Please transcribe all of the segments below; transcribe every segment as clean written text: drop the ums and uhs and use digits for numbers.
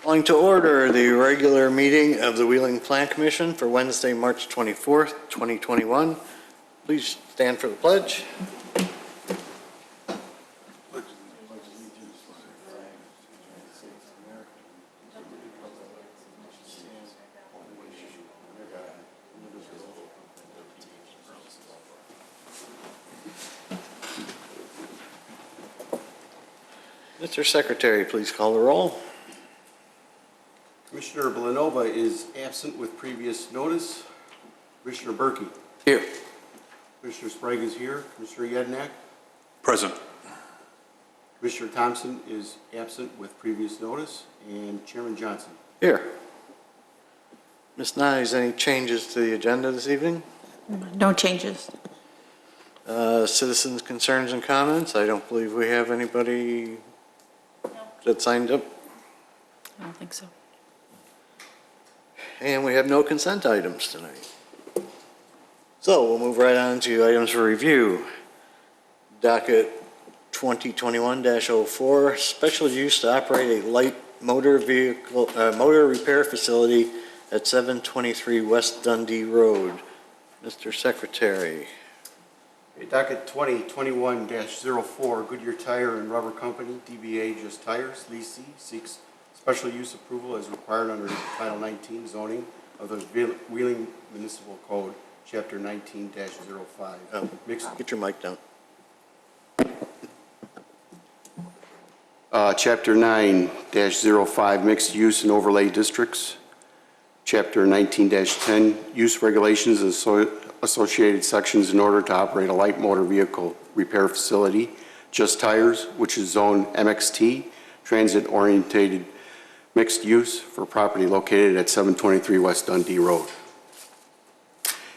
Calling to order the regular meeting of the Wheeling Plan Commission for Wednesday, March 24th, 2021. Please stand for the pledge. Mr. Secretary, please call the roll. Commissioner Belanova is absent with previous notice. Commissioner Berkey. Here. Commissioner Sprague is here. Commissioner Yednak. Present. Commissioner Thompson is absent with previous notice. And Chairman Johnson. Here. Ms. Nyes, any changes to the agenda this evening? No changes. Citizens' concerns and comments? I don't believe we have anybody that signed up. I don't think so. And we have no consent items tonight. So we'll move right on to items for review. Docket 2021-04, special use to operate a light motor vehicle, motor repair facility at 723 West Dundee Road. Mr. Secretary. Docket 2021-04, Goodyear Tire and Rubber Company, DBA Just Tires, leasee, seeks special use approval as required under Title 19 zoning of the Wheeling Municipal Code, Chapter 19-05. Get your mic down. Chapter 9-05, Mixed Use and Overlay Districts. Chapter 19-10, Use Regulations and associated sections in order to operate a light motor vehicle repair facility. Just Tires, which is zone MXT, transit-oriented mixed use for property located at 723 West Dundee Road.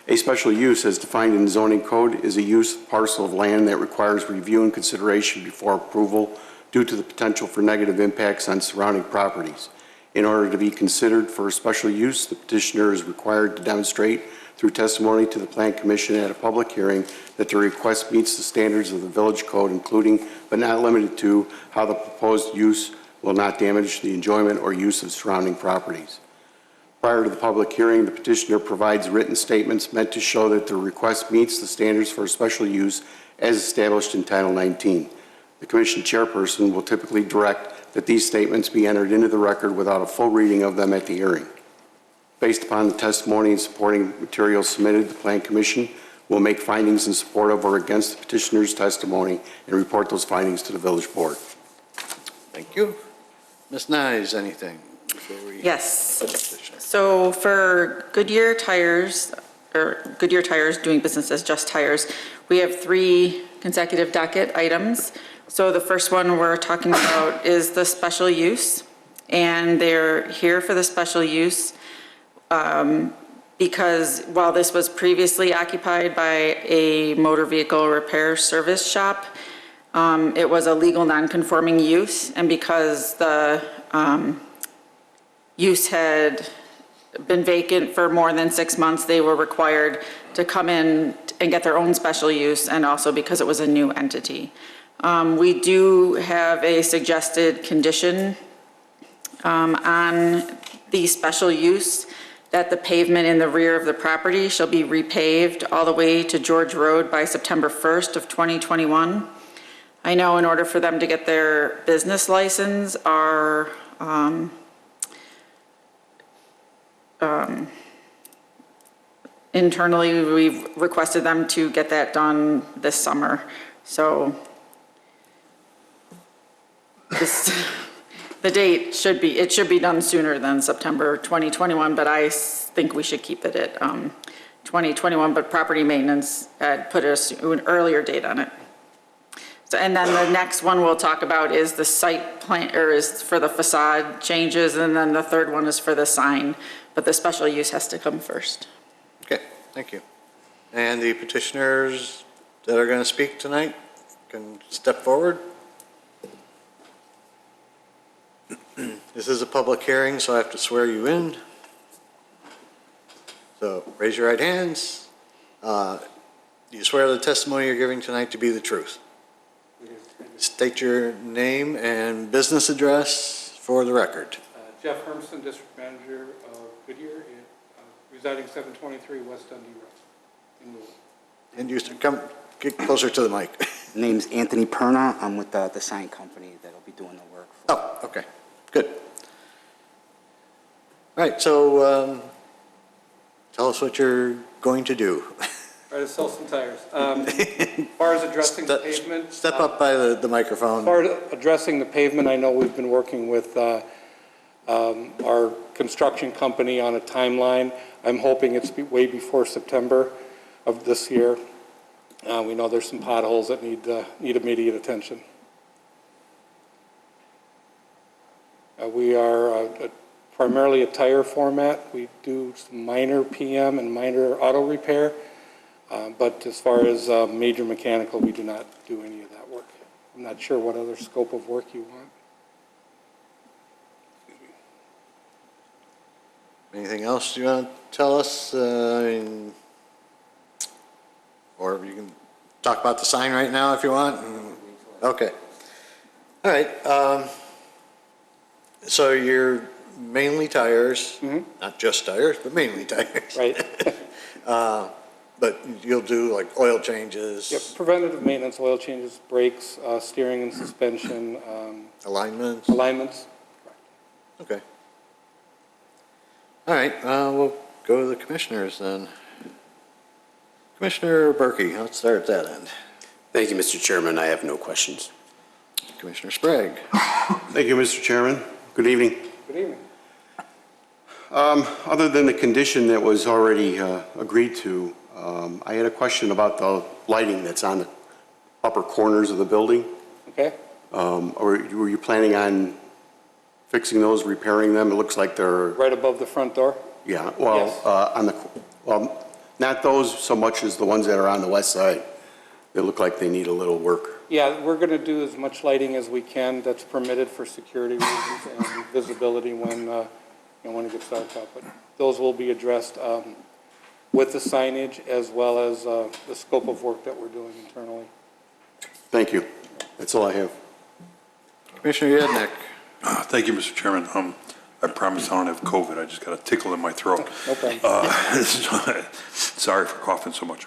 A special use, as defined in the zoning code, is a use parcel of land that requires review and consideration before approval due to the potential for negative impacts on surrounding properties. In order to be considered for a special use, the petitioner is required to demonstrate through testimony to the Plan Commission at a public hearing that the request meets the standards of the Village Code, including but not limited to how the proposed use will not damage the enjoyment or use of surrounding properties. Prior to the public hearing, the petitioner provides written statements meant to show that the request meets the standards for special use as established in Title 19. The Commission chairperson will typically direct that these statements be entered into the record without a full reading of them at the hearing. Based upon the testimony and supporting materials submitted, the Plan Commission will make findings in support of or against the petitioner's testimony and report those findings to the Village Board. Thank you. Ms. Nyes, anything before we? Yes. So for Goodyear Tires, or Goodyear Tires doing business as Just Tires, we have 3 consecutive docket items. So the first one we're talking about is the special use, and they're here for the special use because while this was previously occupied by a motor vehicle repair service shop, it was a legal non-conforming use, and because the use had been vacant for more than 6 months, they were required to come in and get their own special use, and also because it was a new entity. We do have a suggested condition on the special use that the pavement in the rear of the property shall be repaved all the way to George Road by September 1st of 2021. I know in order for them to get their business license, our internally, we've requested them to get that done this summer. So the date should be done sooner than September 2021, but I think we should keep it at 2021, but property maintenance had put an earlier date on it. So, and then the next one we'll talk about is the site plan, or is for the facade changes, and then the third one is for the sign, but the special use has to come first. Okay, thank you. And the petitioners that are going to speak tonight can step forward. This is a public hearing, so I have to swear you in. So raise your right hands. Do you swear the testimony you're giving tonight to be the truth? State your name and business address for the record. Jeff Hermson, District Manager of Goodyear, residing 723 West Dundee Road in Louisville. And you come, get closer to the mic. Name's Anthony Perna. I'm with the sign company that'll be doing the work. Oh, okay, good. All right, so tell us what you're going to do. Try to sell some tires. As far as addressing the pavement. Step up by the microphone. As far as addressing the pavement, I know we've been working with our construction company on a timeline. I'm hoping it's way before September of this year. We know there's some potholes that need immediate attention. We are primarily a tire format. We do some minor PM and minor auto repair, but as far as major mechanical, we do not do any of that work. I'm not sure what other scope of work you want. Anything else you want to tell us? Or you can talk about the sign right now if you want. Okay. All right. So you're mainly tires, not just tires, but mainly tires. Right. But you'll do like oil changes. Yep, preventative maintenance, oil changes, brakes, steering and suspension. Alignments. Alignments. Okay. All right, we'll go to the commissioners then. Commissioner Berkey, let's start at that end. Thank you, Mr. Chairman. I have no questions. Commissioner Sprague. Thank you, Mr. Chairman. Good evening. Good evening. Other than the condition that was already agreed to, I had a question about the lighting that's on the upper corners of the building. Okay. Or were you planning on fixing those, repairing them? It looks like they're, Right above the front door? yeah, well, Yes. not those so much as the ones that are on the west side. They look like they need a little work. Yeah, we're going to do as much lighting as we can that's permitted for security reasons and visibility when it gets dark out. But those will be addressed with the signage as well as the scope of work that we're doing internally. Thank you. That's all I have. Commissioner Yednick. Thank you, Mr. Chairman. I promise I don't have COVID. I just got a tickle in my throat. No problem. Sorry for coughing so much.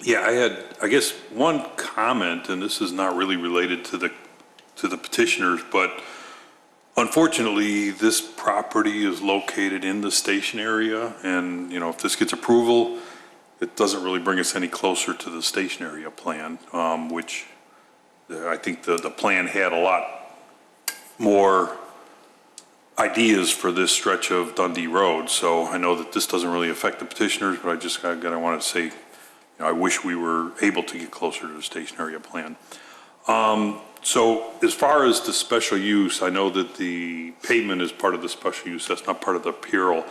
Yeah, I had, I guess, one comment, and this is not really related to the petitioners, but unfortunately, this property is located in the station area, and, if this gets approval, it doesn't really bring us any closer to the station area plan, which I think the plan had a lot more ideas for this stretch of Dundee Road. So I know that this doesn't really affect the petitioners, but I want to say, I wish we were able to get closer to the station area plan. So as far as the special use, I know that the pavement is part of the special use. That's not part of the approval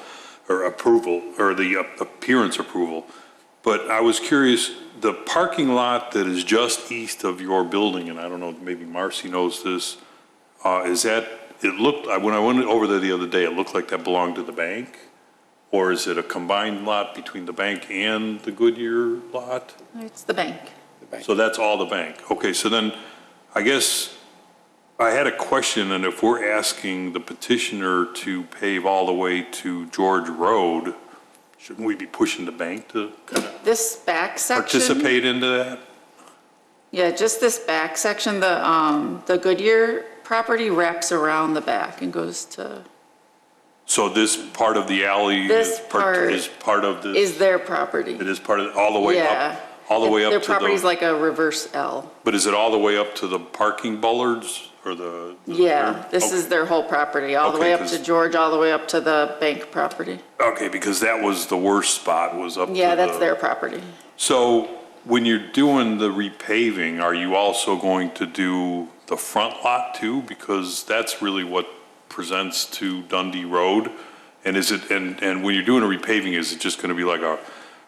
or the appearance approval. But I was curious, the parking lot that is just east of your building, and I don't know, maybe Marcy knows this, is that, it looked, when I went over there the other day, it looked like that belonged to the bank? Or is it a combined lot between the bank and the Goodyear lot? It's the bank. So that's all the bank. Okay, so then I guess I had a question, and if we're asking the petitioner to pave all the way to George Road, shouldn't we be pushing the bank to kind of This back section. participate into that? Yeah, just this back section, the Goodyear property wraps around the back and goes to, So this part of the alley This part is part of this? is their property. It is part of, all the way Yeah. up? All the way up to Their the? property's like a reverse L. But is it all the way up to the parking bollards or the? Yeah, this Okay. is their whole property, all the Okay, way up 'cause- to George, all the way up to the bank property. Okay, because that was the worst spot, was up to Yeah, that's the- their property. So when you're doing the repaving, are you also going to do the front lot too? Because that's really what presents to Dundee Road. And is it, and when you're doing a repaving, is it just gonna be like a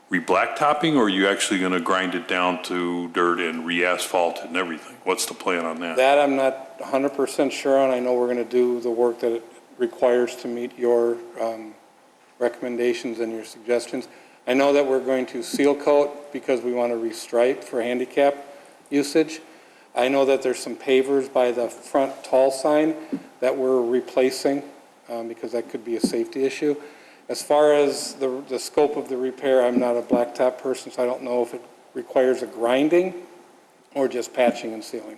re-blacktopping, or are you actually gonna grind it down to dirt and re-asphalt and everything? What's the plan on that? That I'm not 100% sure on. I know we're going to do the work that it requires to meet your recommendations and your suggestions. I know that we're going to seal coat because we want to restripe for handicap usage. I know that there's some pavers by the front tall sign. that we're replacing, because that could be a safety issue. As far as the scope of the repair, I'm not a blacktop person, so I don't know if it requires a grinding or just patching and sealing.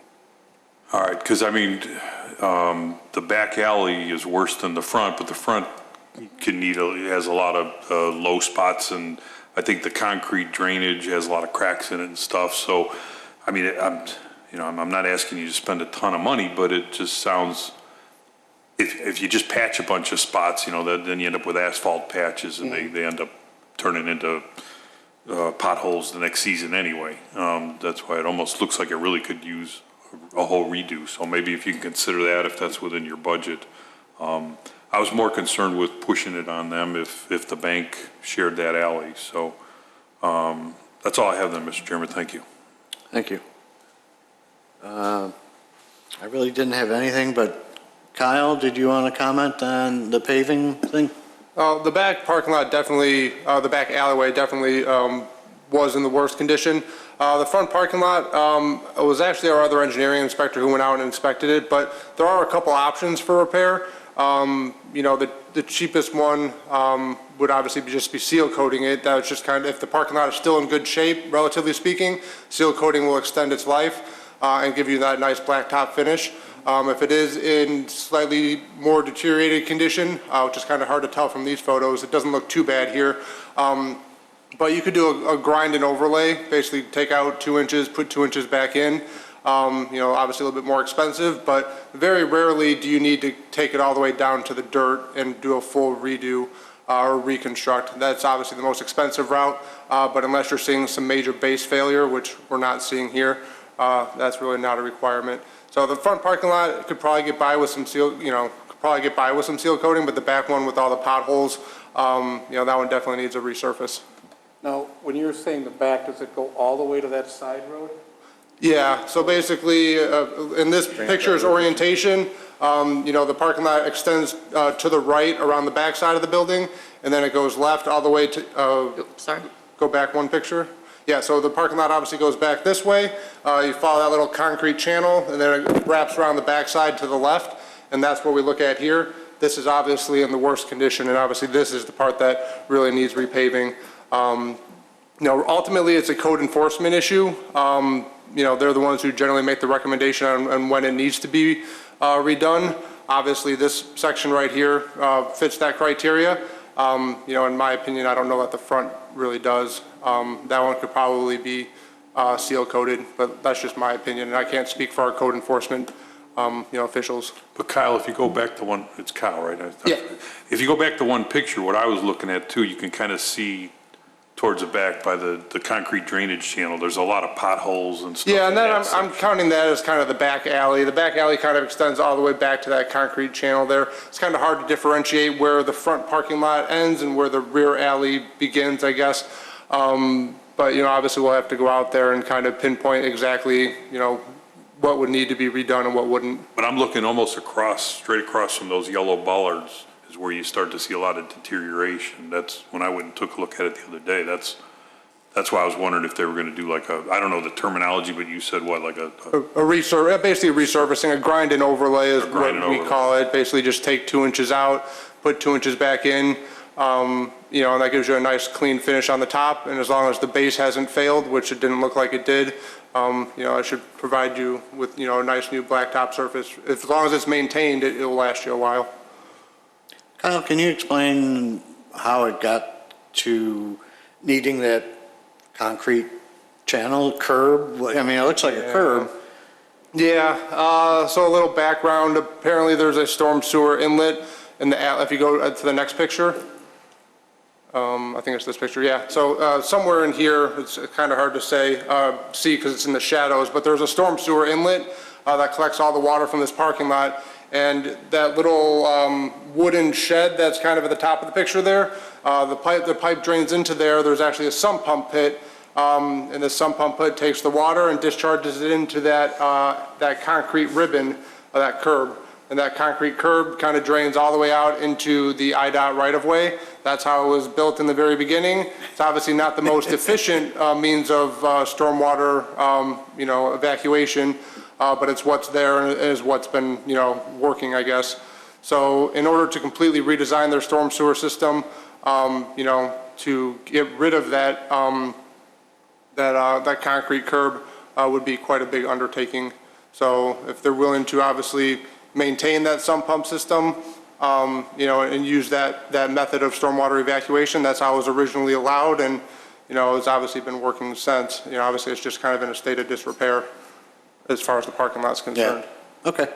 All right, because I mean, the back alley is worse than the front, but the front has a lot of low spots, and I think the concrete drainage has a lot of cracks in it and stuff. So, I mean, I'm not asking you to spend a ton of money, but it just sounds, if you just patch a bunch of spots, then you end up with asphalt patches, and they end up turning into potholes the next season anyway. That's why it almost looks like it really could use a whole redo. So maybe if you can consider that, if that's within your budget. I was more concerned with pushing it on them if the bank shared that alley. So that's all I have then, Mr. Chairman. Thank you. Thank you. I really didn't have anything, but Kyle, did you want to comment on the paving thing? The back parking lot definitely, the back alleyway definitely was in the worst condition. The front parking lot, it was actually our other engineering inspector who went out and inspected it, but there are a couple options for repair. The cheapest one would obviously just be seal coating it. That's just kind of, if the parking lot is still in good shape, relatively speaking, seal coating will extend its life and give you that nice blacktop finish. If it is in slightly more deteriorated condition, which is kind of hard to tell from these photos, it doesn't look too bad here. But you could do a grind and overlay, basically take out 2 inches, put 2 inches back in. Obviously a little bit more expensive, but very rarely do you need to take it all the way down to the dirt and do a full redo or reconstruct. That's obviously the most expensive route, but unless you're seeing some major base failure, which we're not seeing here, that's really not a requirement. So the front parking lot could probably get by with some seal, seal coating, but the back one with all the potholes, that one definitely needs a resurface. Now, when you're saying the back, does it go all the way to that side road? Yeah, so basically, in this picture's orientation, the parking lot extends to the right around the back side of the building, and then it goes left all the way to, Sorry. go back one picture. Yeah, so the parking lot obviously goes back this way. You follow that little concrete channel, and then it wraps around the back side to the left, and that's what we look at here. This is obviously in the worst condition, and obviously this is the part that really needs repaving. Ultimately, it's a code enforcement issue. They're the ones who generally make the recommendation on when it needs to be redone. Obviously, this section right here fits that criteria. In my opinion, I don't know that the front really does. That one could probably be seal coated, but that's just my opinion, and I can't speak for our code enforcement officials. But Kyle, if you go back to one, it's Kyle, right? Yeah. If you go back to one picture, what I was looking at too, you can kind of see towards the back by the concrete drainage channel, there's a lot of potholes and stuff. Yeah, and then I'm counting that as kind of the back alley. The back alley kind of extends all the way back to that concrete channel there. It's kind of hard to differentiate where the front parking lot ends and where the rear alley begins, I guess. But, obviously we'll have to go out there and kind of pinpoint exactly, what would need to be redone and what wouldn't. But I'm looking almost straight across from those yellow bollards is where you start to see a lot of deterioration. That's when I went and took a look at it the other day. That's why I was wondering if they were going to do like I don't know the terminology, but you said what, like basically resurfacing, a grind and overlay is what we call it. Basically just take 2 inches out, put 2 inches back in, and that gives you a nice clean finish on the top. And as long as the base hasn't failed, which it didn't look like it did, I should provide you with, a nice new blacktop surface. As long as it's maintained, it'll last you a while. Kyle, can you explain how it got to needing that concrete channel curb? I mean, it looks like a curb. Yeah, so a little background. Apparently there's a storm sewer inlet in the, if you go to the next picture, I think it's this picture, yeah. So somewhere in here, it's kind of hard to see because it's in the shadows, but there's a storm sewer inlet that collects all the water from this parking lot. And that little wooden shed that's kind of at the top of the picture there, the pipe drains into there. There's actually a sump pump pit, and the sump pump pit takes the water and discharges it into that concrete ribbon, that curb. And that concrete curb kind of drains all the way out into the IDOT right-of-way. That's how it was built in the very beginning. It's obviously not the most efficient means of stormwater, evacuation. but it's what's there and is what's been, working, I guess. So in order to completely redesign their storm sewer system, to get rid of that, that concrete curb would be quite a big undertaking. So if they're willing to obviously maintain that sump pump system, and use that method of stormwater evacuation, that's how it was originally allowed, and, it's obviously been working since. Obviously it's just kind of in a state of disrepair as far as the parking lot's concerned. Yeah, okay.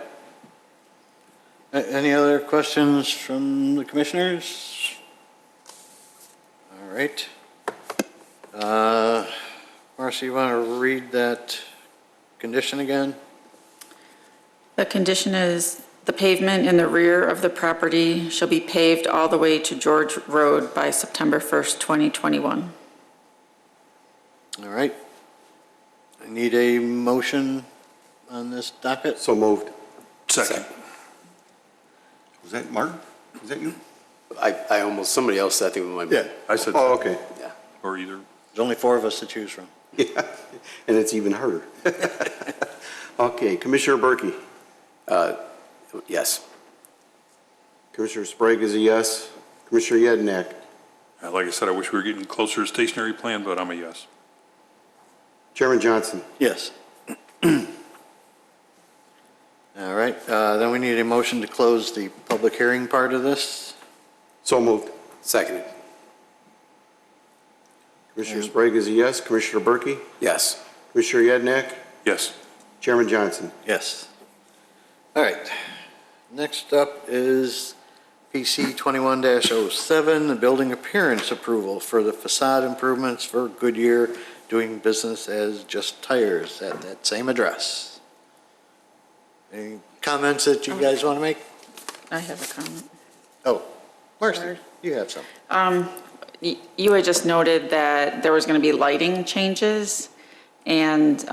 Any other questions from the commissioners? All right. Marcy, you want to read that condition again? The condition is the pavement in the rear of the property shall be paved all the way to George Road by September 1st, 2021. All right. I need a motion on this docket. So moved. Second. Was that Martin? Was that you? I almost, somebody else, I think it might be. Yeah, I said, Oh, okay. Yeah. or either. there's only 4 of us to choose from. Yeah, and it's even harder. Okay, Commissioner Berkey. Yes. Commissioner Sprague is a yes. Commissioner Yednak. Like I said, I wish we were getting closer to stationary plan, but I'm a yes. Chairman Johnson. Yes. All right, then we need a motion to close the public hearing part of this. So moved. Seconded. Commissioner Sprague is a yes. Commissioner Berkey. Yes. Commissioner Yednak. Yes. Chairman Johnson. Yes. All right. Next up is PC 21-07, the building appearance approval for the facade improvements for Goodyear doing business as Just Tires at that same address. Any comments that you guys want to make? I have a comment. Oh, Marcy, Sorry. you have some. You had just noted that there was going to be lighting changes, and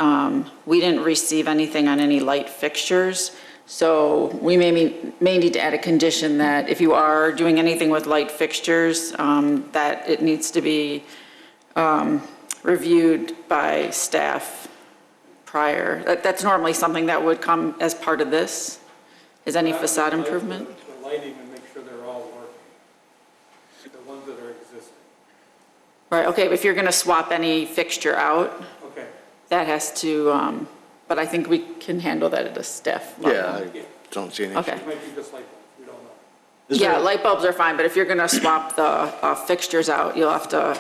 we didn't receive anything on any light fixtures. So we may need to add a condition that if you are doing anything with light fixtures, that it needs to be reviewed by staff prior. That's normally something that would come as part of this, is any facade improvement. The lighting and make sure they're all working, the ones that are existing. Right, okay, but if you're going to swap any fixture out, Okay. that has to, but I think we can handle that at a staff level. Yeah, I don't see any. Okay. It might be just like that, we don't know. Yeah, light bulbs are fine, but if you're going to swap the fixtures out, you'll have to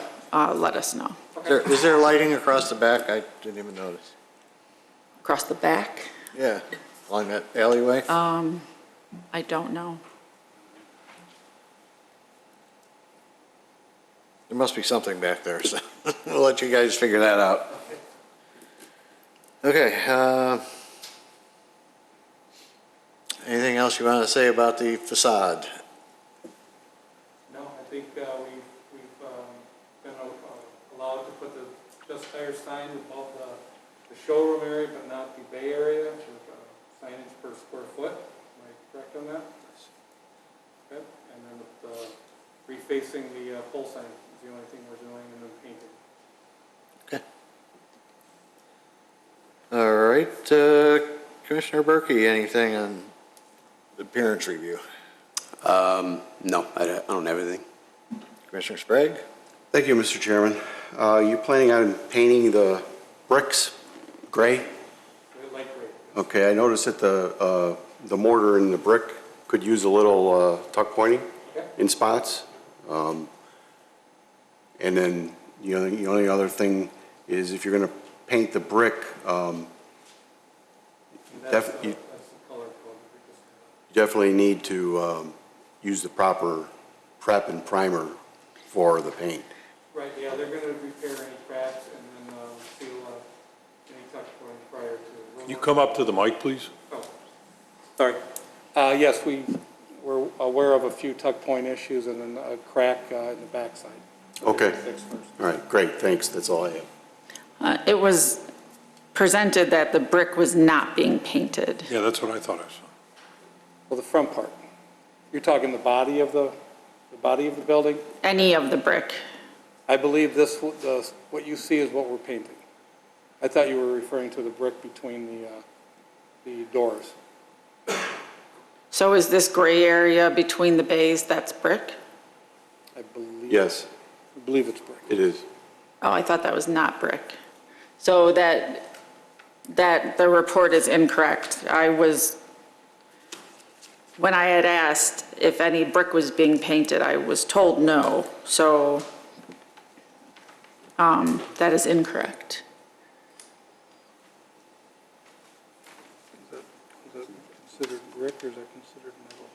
let us know. Is there lighting across the back? I didn't even notice. Across the back? Yeah, along that alleyway? I don't know. There must be something back there, so we'll let you guys figure that out. Okay, anything else you want to say about the facade? No, I think we've been allowed to put the Just Tire sign above the showroom area, but not the bay area, with signage per square foot. Am I correct on that? Okay, and then with refacing the pole sign is the only thing we're doing, and then painting. Okay. All right, Commissioner Berkey, anything on the appearance review? No, I don't have anything. Commissioner Sprague? Thank you, Mr. Chairman. You planning on painting the bricks gray? Light gray. Okay, I noticed that the mortar in the brick could use a little tuck pointing in spots. And then, the only other thing is if you're going to paint the brick, That's the you color code. We just- definitely need to use the proper prep and primer for the paint. Right, yeah, they're gonna repair any cracks and then seal any touch point prior to. Can you come up to the mic, please? Oh, sorry. Yes, we're aware of a few tuck point issues and then a crack in the backside. Okay. Fix first. All right, great, thanks, that's all I have. It was presented that the brick was not being painted. Yeah, that's what I thought I saw. Well, the front part. You're talking the body of the building? Any of the brick. I believe what you see is what we're painting. I thought you were referring to the brick between the doors. So is this gray area between the bays, that's brick? I believe. Yes, I believe it's brick. it is. Oh, I thought that was not brick. So that the report is incorrect. When I had asked if any brick was being painted, I was told no. So that is incorrect. Is that considered brick or is that considered metal?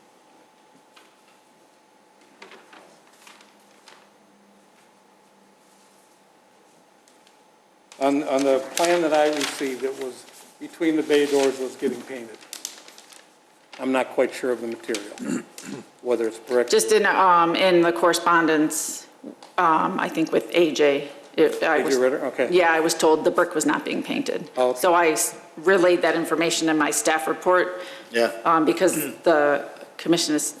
On the plan that I received, it was between the bay doors was getting painted. I'm not quite sure of the material, whether it's brick. Just in the correspondence, I think with AJ. AJ Ritter? Okay. Yeah, I was told the brick was not being painted. Oh, okay. So I relayed that information in my staff report. Yeah. Because the commission is,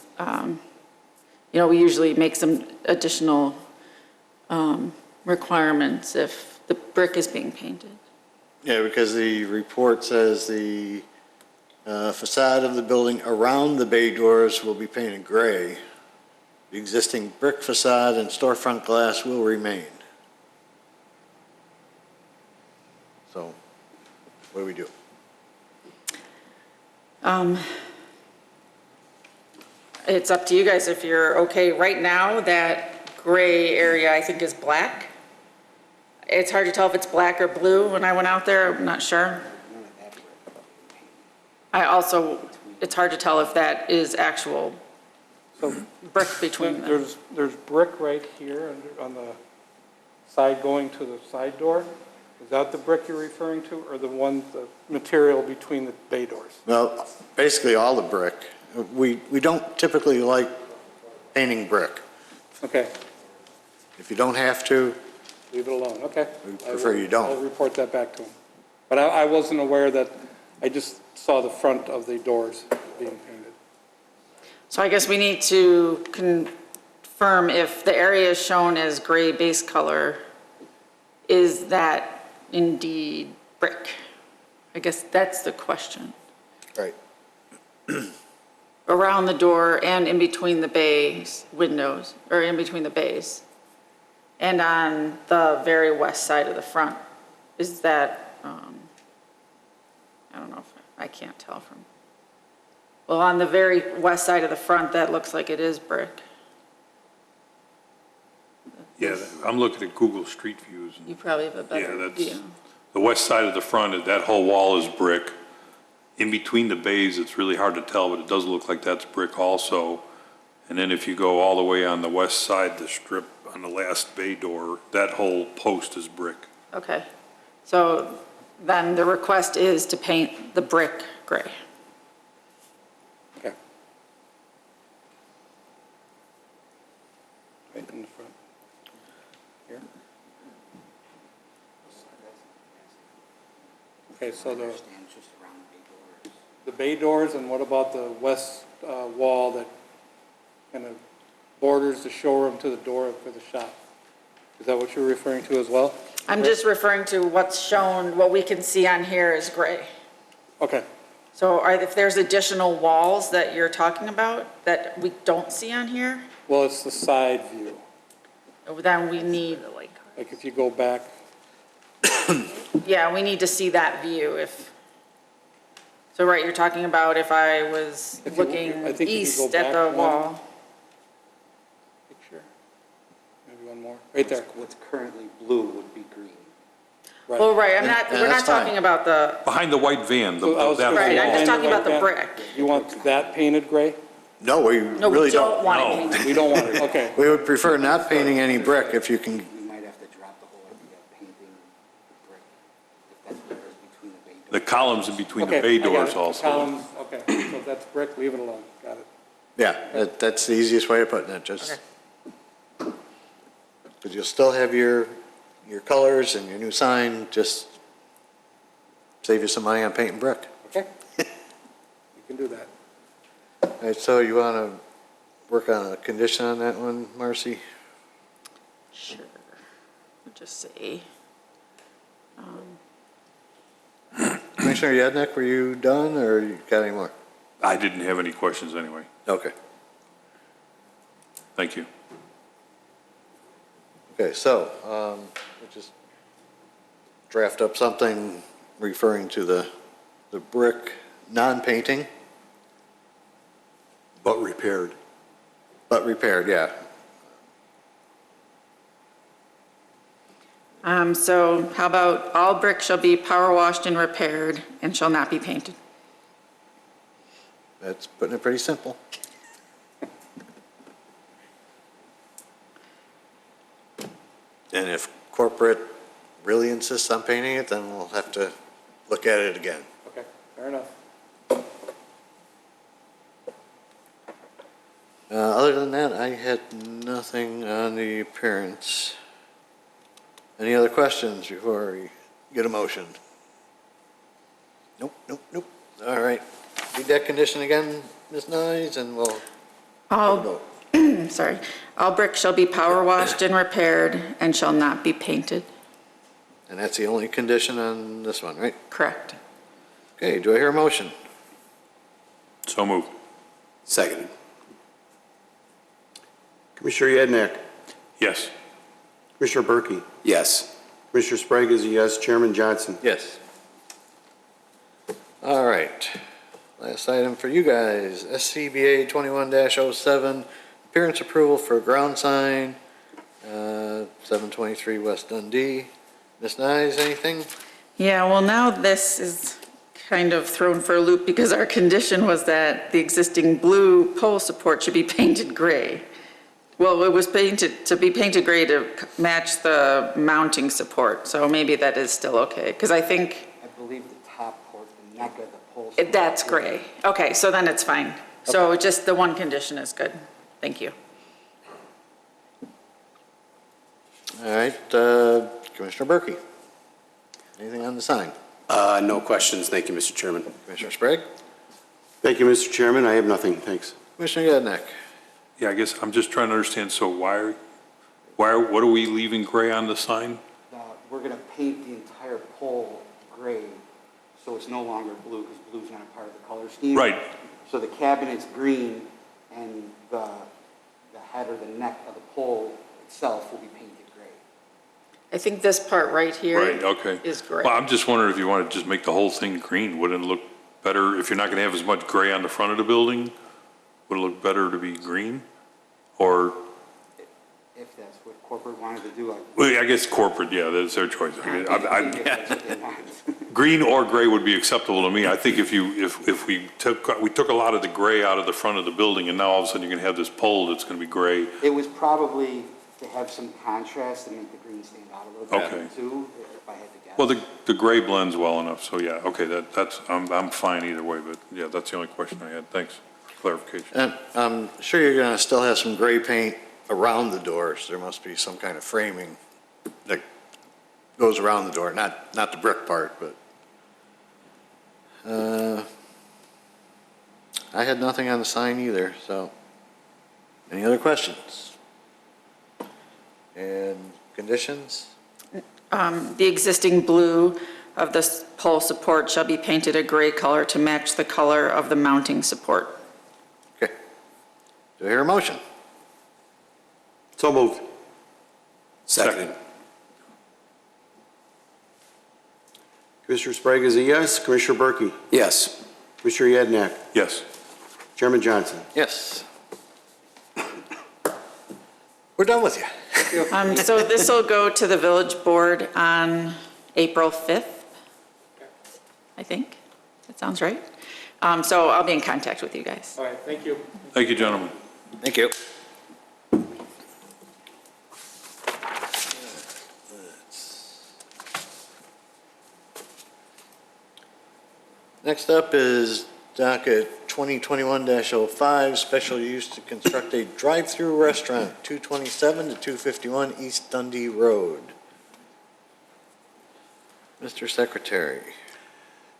we usually make some additional requirements if the brick is being painted. Yeah, because the report says the facade of the building around the bay doors will be painted gray. The existing brick facade and storefront glass will remain. So, what do we do? It's up to you guys if you're okay. Right now, that gray area I think is black. It's hard to tell if it's black or blue when I went out there, I'm not sure. It's hard to tell if that is actual So brick between them. there's brick right here on the side going to the side door. Is that the brick you're referring to, or the material between the bay doors? Well, basically all the brick. We don't typically like painting brick. Okay, If you don't have to, leave it alone, okay. We prefer you don't. I'll report that back to him. But I wasn't aware that, I just saw the front of the doors being painted. So I guess we need to confirm if the area is shown as gray base color, is that indeed brick? I guess that's the question. right. Around the door and in between the bays, windows, or in between the bays. And on the very west side of the front, is that, I don't know if, I can't tell from. Well, on the very west side of the front, that looks like it is brick. Yeah, I'm looking at Google Street Views. and- You probably have a Yeah, better that's, view. the west side of the front, that whole wall is brick. In between the bays, it's really hard to tell, but it does look like that's brick also. And then if you go all the way on the west side, the strip on the last bay door, that whole post is brick. Okay, so then the request is to paint the brick gray. Okay. Right in the front. Here. Okay, so Understand just around the bay doors. the bay doors, and what about the west wall that kind of borders the showroom to the door for the shop? Is that what you're referring to as well? I'm just referring to what's shown, what we can see on here is gray. Okay, So if there's additional walls that you're talking about that we don't see on here, well, it's the side view. then we need, Like if you go back, yeah, we need to see that view so right, you're talking about if I was If you- looking I think if you east go at back the one. wall. picture, maybe one more, right there. What's currently blue would be green. Right. Well, right, And we're not that's fine. talking about the, Behind the white van, So I was that gonna right, say, I'm just behind talking about the white brick. van, You want that painted gray? No, we No, we really don't don't. want it No. painted. We don't want it, okay. We would prefer not painting any brick if you can, We might have to drop the whole idea of painting the brick, if that's what is between the bay doors. the columns in between Okay, the bay I got doors it. also. Columns, okay, so if that's brick, leave it alone, got it. yeah, that's the easiest way of putting it, just. Because you'll still have your colors and your new sign, just save you some money on painting brick. Okay? You can do that. All right, so you want to work on a condition on that one, Marcy? Sure. We'll just say, Commissioner Commissioner Yadnik, were you done, or you got any more? I didn't have any questions anyway. Okay. Thank you. Okay, so, we'll just draft up something referring to the brick non-painting, But repaired. but repaired, yeah. So how about all brick shall be power washed and repaired and shall not be painted? That's putting it pretty simple. And if corporate really insists on painting it, then we'll have to look at it again. Okay, fair enough. Other than that, I had nothing on the appearance. Any other questions before we get a motion? Nope, nope, nope. All right. Read that condition again, Ms. Nyes, and we'll All, vote. sorry, all brick shall be power washed and repaired and shall not be painted. And that's the only condition on this one, right? Correct. Okay, do I hear a motion? So moved. Seconded. Commissioner Yadnik. Yes. Commissioner Berkey. Yes. Commissioner Sprague is a yes. Chairman Johnson. Yes. All right. Last item for you guys, SCBA 21-07, appearance approval for ground sign, 723 West Dundee. Ms. Nyes, anything? Yeah, well, now this is kind of thrown for a loop because our condition was that the existing blue pole support should be painted gray. Well, it was to be painted gray to match the mounting support, so maybe that is still okay, because I think I believe the top part, the neck of the pole. that's gray. Okay, so then it's fine. So just the one condition is good. Thank you. All right, Commissioner Berkey. Anything on the sign? No questions. Thank you, Mr. Chairman. Commissioner Sprague? Thank you, Mr. Chairman. I have nothing. Thanks. Commissioner Yadnik? Yeah, I guess I'm just trying to understand, so what are we leaving gray on the sign? We're gonna paint the entire pole gray, so it's no longer blue, because blue's not a part of the color scheme. Right. So the cabinet's green, and the head or the neck of the pole itself will be painted gray. I think this part right here Right, okay. is gray. Well, I'm just wondering if you want to just make the whole thing green, wouldn't it look better if you're not going to have as much gray on the front of the building? Would it look better to be green? Or, If that's what corporate wanted to do, well, I guess corporate, yeah, that's their choice. if that's what they want. Green or gray would be acceptable to me. I think if we took a lot of the gray out of the front of the building, and now all of a sudden you're going to have this pole that's going to be gray. It was probably to have some contrast and make the green stand out a little bit Okay. too, if I had to guess. Well, the gray blends well enough, so yeah, okay, I'm fine either way, but yeah, that's the only question I had. Thanks for clarification. And I'm sure you're gonna still have some gray paint around the doors. There must be some kind of framing that goes around the door, not the brick part, but. I had nothing on the sign either, so. Any other questions? And conditions? The existing blue of the pole support shall be painted a gray color to match the color of the mounting support. Okay. Do I hear a motion? So moved. Seconded. Commissioner Sprague is a yes. Commissioner Berkey. Yes. Commissioner Yadnik. Yes. Chairman Johnson. Yes. We're done with you. So this will go to the village board on April 5th, I think. That sounds right. So I'll be in contact with you guys. All right, thank you. Thank you, gentlemen. Thank you. Next up is docket 2021-05, special use to construct a drive-through restaurant, 227 to 251 East Dundee Road. Mr. Secretary.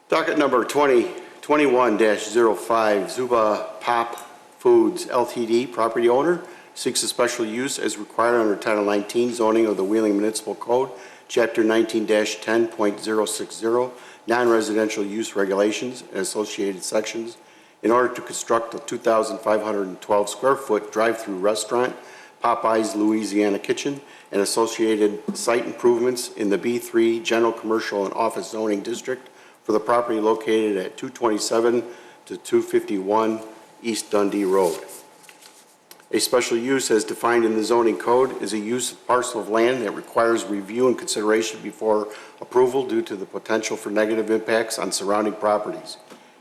Docket number 2021-05, Zuba Pop Foods LTD, property owner, seeks a special use as required under Title 19 zoning of the Wheeling Municipal Code, Chapter 19-10.060, non-residential use regulations and associated sections in order to construct a 2,512 square foot drive-through restaurant, Popeyes Louisiana Kitchen, and associated site improvements in the B3 General Commercial and Office Zoning District for the property located at 227 to 251 East Dundee Road. A special use as defined in the zoning code is a use of parcel of land that requires review and consideration before approval due to the potential for negative impacts on surrounding properties.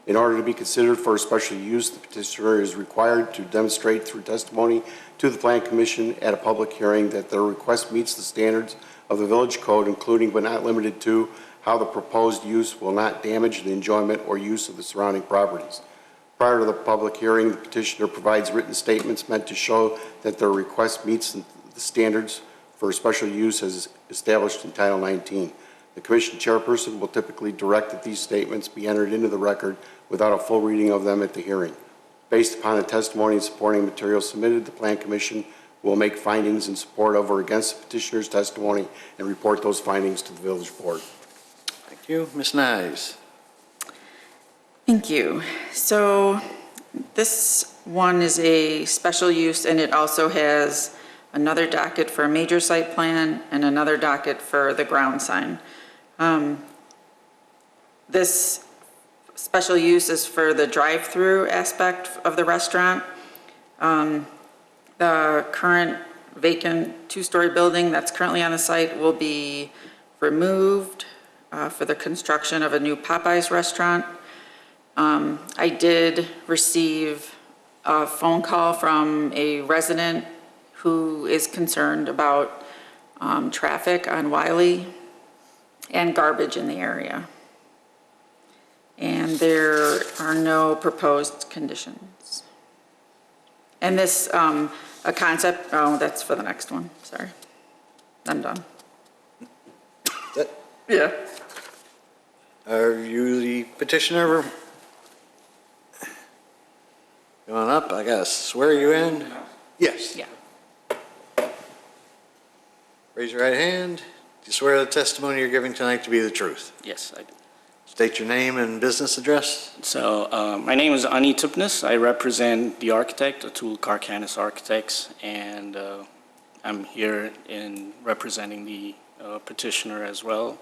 In order to be considered for a special use, the petitioner is required to demonstrate through testimony to the Plan Commission at a public hearing that their request meets the standards of the village code, including but not limited to how the proposed use will not damage the enjoyment or use of the surrounding properties. Prior to the public hearing, the petitioner provides written statements meant to show that their request meets the standards for special use as established in Title 19. The Commission chairperson will typically direct that these statements be entered into the record without a full reading of them at the hearing. Based upon the testimony and supporting materials submitted, the Plan Commission will make findings in support of or against the petitioner's testimony and report those findings to the village board. Thank you. Ms. Nyes. Thank you. So this one is a special use, and it also has another docket for a major site plan and another docket for the ground sign. This special use is for the drive-through aspect of the restaurant. The current vacant two-story building that's currently on the site will be removed for the construction of a new Popeyes restaurant. I did receive a phone call from a resident who is concerned about traffic on Wiley and garbage in the area. And there are no proposed conditions. And this, a concept, oh, that's for the next one, sorry. I'm done. That- Yeah. Are you the petitioner? Going up, I gotta swear you in? Yes. Yeah. Raise your right hand. Do you swear the testimony you're giving tonight to be the truth? Yes, I do. State your name and business address. So my name is Ani Tupnis. I represent the architect, Atul Karkanis Architects, and I'm here in representing the petitioner as well,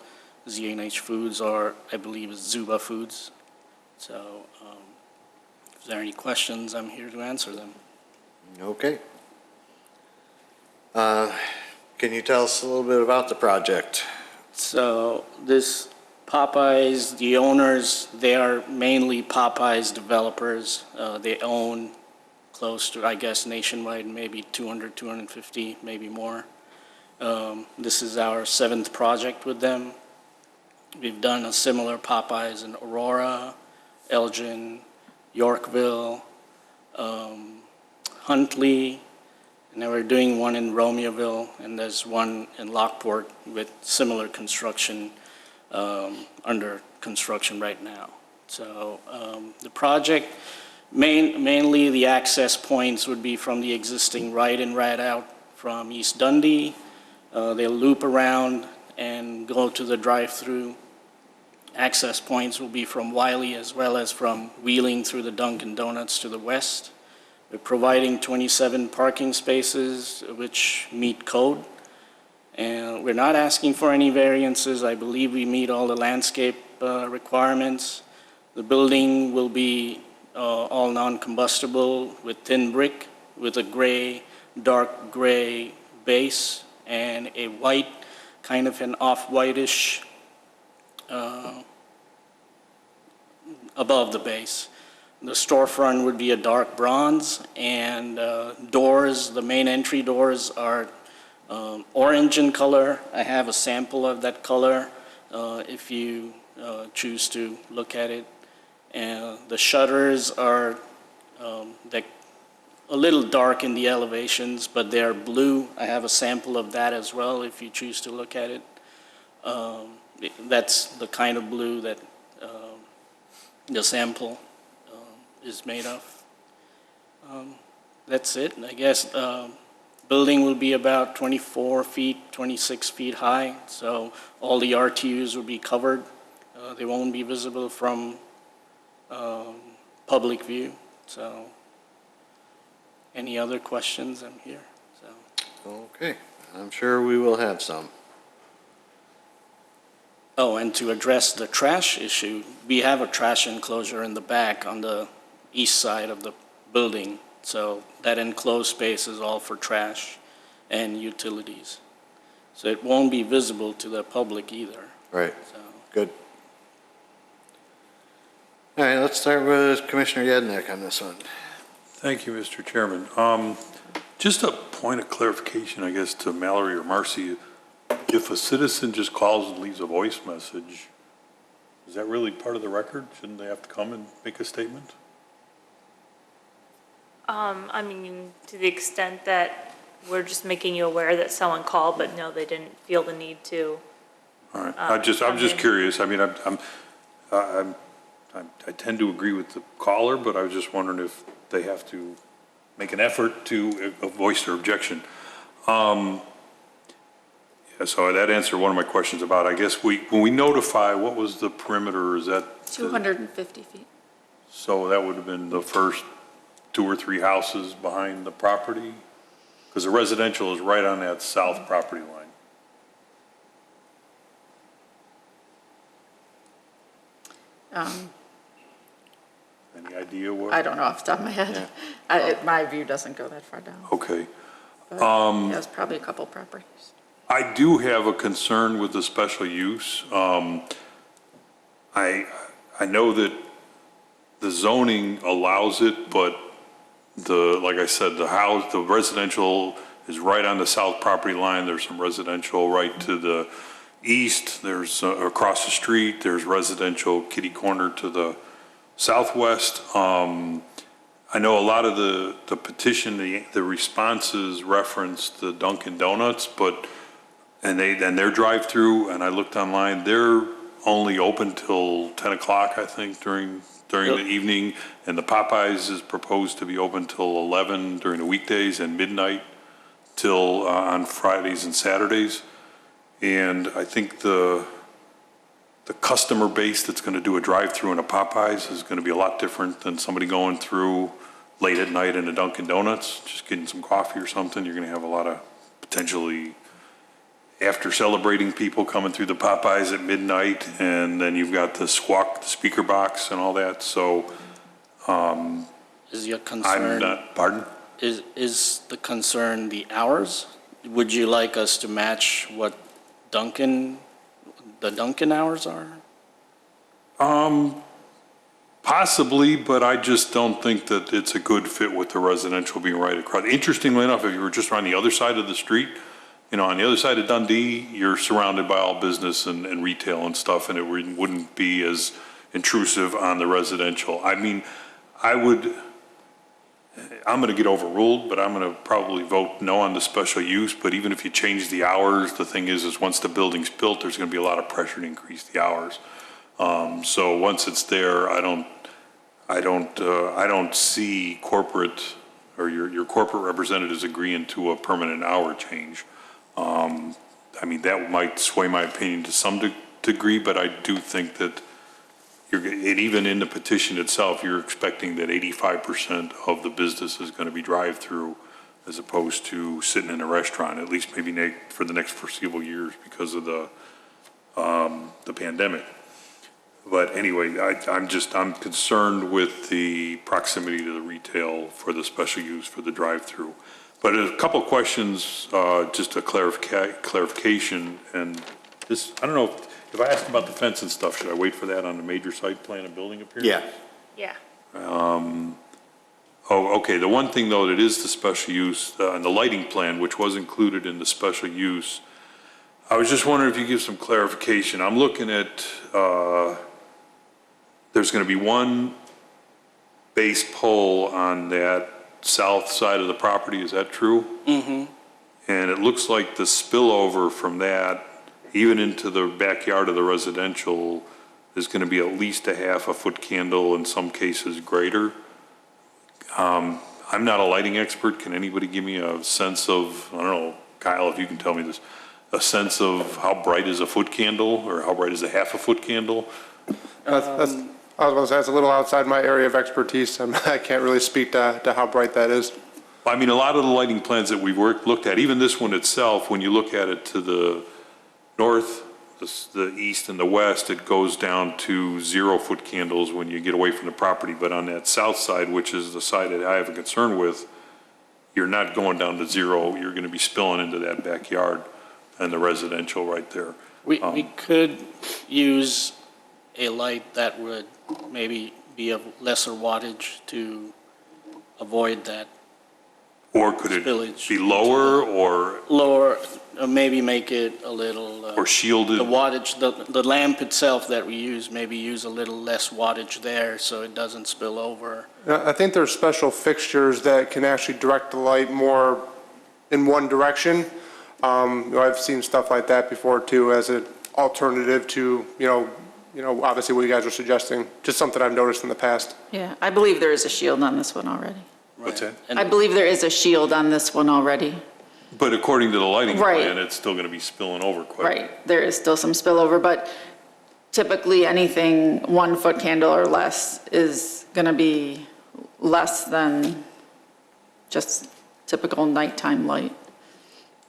ZNH Foods, or I believe it's Zuba Foods. So if there are any questions, I'm here to answer them. Okay. Can you tell us a little bit about the project? So this Popeyes, the owners, they are mainly Popeyes developers. They own close to, I guess, nationwide, maybe 200, 250, maybe more. This is our 7th project with them. We've done a similar Popeyes in Aurora, Elgin, Yorkville, Huntley, and then we're doing one in Romeoville, and there's one in Lockport with similar construction, under construction right now. So the project, mainly the access points would be from the existing right-in, right-out from East Dundee. They'll loop around and go to the drive-through. Access points will be from Wiley as well as from Wheeling through the Dunkin' Donuts to the west. We're providing 27 parking spaces which meet code. And we're not asking for any variances. I believe we meet all the landscape requirements. The building will be all non-combustible with thin brick with a gray, dark gray base and a white, kind of an off-whitish above the base. The storefront would be a dark bronze, and doors, the main entry doors are orange in color. I have a sample of that color if you choose to look at it. And the shutters are a little dark in the elevations, but they're blue. I have a sample of that as well if you choose to look at it. That's the kind of blue that the sample is made of. That's it, I guess. Building will be about 24 feet, 26 feet high, so all the RTUs will be covered. They won't be visible from public view, so any other questions, I'm here, so. Okay, I'm sure we will have some. Oh, and to address the trash issue, we have a trash enclosure in the back on the east side of the building. So that enclosed space is all for trash and utilities. So it won't be visible to the public either. Right, So, good. All right, let's start with Commissioner Yednick on this one. Thank you, Mr. Chairman. Just a point of clarification, I guess, to Mallory or Marcy. If a citizen just calls and leaves a voice message, is that really part of the record? Shouldn't they have to come and make a statement? I mean, to the extent that we're just making you aware that someone called, but no, they didn't feel the need to. All right, I'm just curious. I mean, I tend to agree with the caller, but I was just wondering if they have to make an effort to voice their objection. Yeah, so that answered one of my questions about, I guess when we notify, what was the perimeter? Is that? 250 feet. So that would have been the first 2 or 3 houses behind the property? Because the residential is right on that south property line. Any idea what? I don't know off the top of my head. My view doesn't go that far down. Okay. But yeah, it's probably a couple properties. I do have a concern with the special use. I know that the zoning allows it, but like I said, the residential is right on the south property line. There's some residential right to the east. There's across the street. There's residential kitty corner to the southwest. I know a lot of the petition, the responses referenced the Dunkin' Donuts, and their drive-through, and I looked online, they're only open till 10 o'clock, I think, during the evening, and the Popeyes is proposed to be open till 11 during the weekdays and midnight till on Fridays and Saturdays. And I think the customer base that's going to do a drive-through in a Popeyes is going to be a lot different than somebody going through late at night in a Dunkin' Donuts, just getting some coffee or something. You're going to have a lot of potentially after celebrating people coming through the Popeyes at midnight, and then you've got the squawk, the speaker box and all that, so. is your concern? I'm not, pardon? Is the concern the hours? Would you like us to match what the Dunkin' hours are? Possibly, but I just don't think that it's a good fit with the residential being right across. Interestingly enough, if you were just on the other side of the street, on the other side of Dundee, you're surrounded by all business and retail and stuff, and it wouldn't be as intrusive on the residential. I mean, I'm going to get overruled, but I'm going to probably vote no on the special use. But even if you change the hours, the thing is once the building's built, there's going to be a lot of pressure to increase the hours. So once it's there, I don't see corporate or your corporate representatives agreeing to a permanent hour change. I mean, that might sway my opinion to some degree, but I do think that even in the petition itself, you're expecting that 85% of the business is going to be drive-through as opposed to sitting in a restaurant, at least maybe for the next foreseeable years because of the pandemic. But anyway, I'm concerned with the proximity to the retail for the special use for the drive-through. But a couple of questions, just a clarification, and this, I don't know, if I ask about the fence and stuff, should I wait for that on the major site plan and building appearance? Yeah. Oh, okay, the one thing though that is the special use, and the lighting plan, which was included in the special use, I was just wondering if you could give some clarification. I'm looking at, there's going to be one base pole on that south side of the property, is that true? Mm-hmm. And it looks like the spillover from that, even into the backyard of the residential, is going to be at least a half a foot candle, in some cases greater. I'm not a lighting expert. Can anybody give me a sense of, I don't know, Kyle, if you can tell me this, a sense of how bright is a foot candle or how bright is a half a foot candle? That's, I was going to say, it's a little outside my area of expertise. I can't really speak to how bright that is. I mean, a lot of the lighting plans that we've looked at, even this one itself, when you look at it to the north, the east and the west, it goes down to 0-foot candles when you get away from the property. But on that south side, which is the side that I have a concern with, you're not going down to 0. You're going to be spilling into that backyard and the residential right there. We could use a light that would maybe be of lesser wattage to avoid that Or could it spillage. be lower or Lower, maybe make it a little. or shielded? The wattage, the lamp itself that we use, maybe use a little less wattage there so it doesn't spill over. I think there's special fixtures that can actually direct the light more in one direction. I've seen stuff like that before too, as an alternative to, obviously what you guys are suggesting, just something I've noticed in the past. Yeah, I believe there is a shield on this one already. What's that? And I believe there is a shield on this one already. But according to the lighting Right. plan, it's still going to be spilling over quite a bit. Right, there is still some spillover, but typically anything 1-foot candle or less is going to be less than just typical nighttime light.